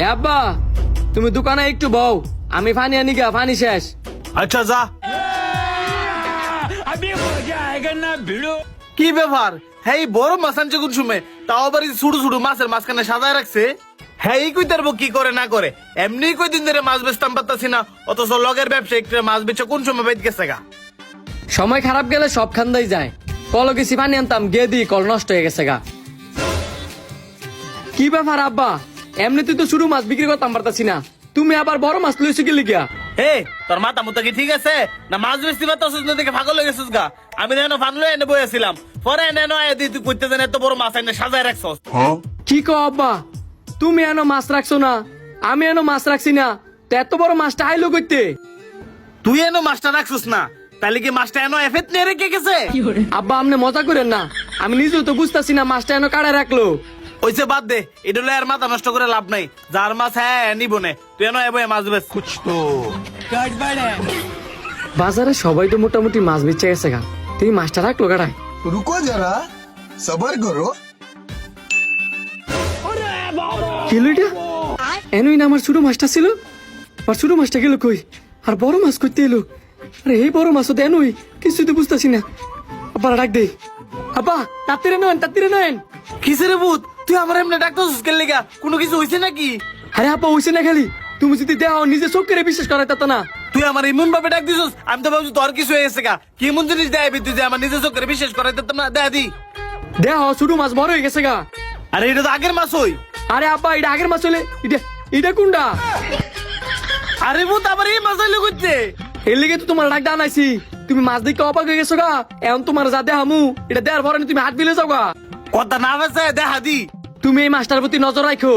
আব্বা তুমি দোকানে একটু বউ, আমি ফানি আনি গা, ফানি শেষ। আচ্ছা যা। কি ব্যাপার, হ্যাঁ বড় মাছ আনছে কোন সময়, তাও আবার এই ছোট ছোট মাছের মাঝখানে সাজায় রাখছে। হ্যাঁ কই তারবো কি করে না করে, এমনি কই দিন ধরে মাছ বেচতাম পারতাছি না, অথচ লগের ব্যবসা একটু মাছ বেচে কোন সময় বেচ গেছে গা। সময় খারাপ গেলে সব খান্দাই যায়। কল গেছি পানি আনতাম, গিয়ে দিই কল নষ্ট হয়ে গেছে গা। কি ব্যাপার আব্বা, এমনিতে তো শুরু মাছ বিক্রি করতাম পারতাছি না, তুমি আবার বড় মাছ লইছো কি লিগা? হে তোর মাথা মুতা কি ঠিক আছে না, মাছ বেচতে পারতাছিস না দেখে পাগল হয়ে গেছিস গা। আমি না ফান লয়ে এনে বইয়াছিলাম, পরে এনে নয় তুই করতে জানে এত বড় মাছ এনে সাজায় রাখছস। কি কো আব্বা, তুমি এনো মাছ রাখছো না, আমি এনো মাছ রাখছি না, তো এত বড় মাছটা আইলো করতে? তুই এনো মাছটা রাখছিস না, তাহলে কি মাছটা এনো এফেট নিয়ে রেখে গেছে? আব্বা আপনি মজা করেন না, আমি নিজেও তো বুঝতাছি না মাছটা এনো কাড়া রাখলো। ওইসে বাদ দে, এটা আর মাথা নষ্ট করে লাভ নাই। যার মাছ হ্যাঁ নিব নে, তুই এনো এবার মাছ বেচ। বাজারে সবাই তো মোটামুটি মাছ বেচে গেছে গা, তুমি মাছটা রাখলো কাড়ায়? रुको जरा सबर करो। কি হলো এটা? এনুই না আমার ছোট মাছটা ছিল, আর ছোট মাছটা গেল কই, আর বড় মাছ করতে এলো? আরে এই বড় মাছও তো এনুই, কিছু তো বুঝতেছি না। আব্বা ডাক দে, আব্বা তাড়াতাড়ি নেন, তাড়াতাড়ি নেন। কিসের ভূত, তুই আমার এমনি ডাক্তার সুস্কের লেগা, কোনো কিছু হয়েছে নাকি? আরে আপা হইছে না, খালি তুমি যদি দেও নিজে চোখ করে বিশ্বাস করাই তা না। তুই আমার ইমন ভাবে ডাক দিছিস, আমি তো ভাবছি তোর কিছু হয়ে গেছে গা। কি এমন জিনিস দেয় তুই যে আমার নিজে চোখের বিশ্বাস করাই দিতাম না, দেয়া দি। দেহ ছোট মাছ বড় হয়ে গেছে গা। আরে এটা তো আগের মাছ হই। আরে আব্বা এটা আগের মাছ হলে এটা এটা কোনটা? আরে ভূত আবার এই মাছ হইলো করতে। এর লেগে তো তোমার ডাক আনাইছি, তুমি মাছ দেখে অবাক হয়ে গেছো গা। এখন তোমার যা দেহামু এটা দেওয়ার পরে তুমি হাত বিলে যাও গা। কথা না বেছে দেখা দি। তুমি এই মাছটার প্রতি নজর রাখো,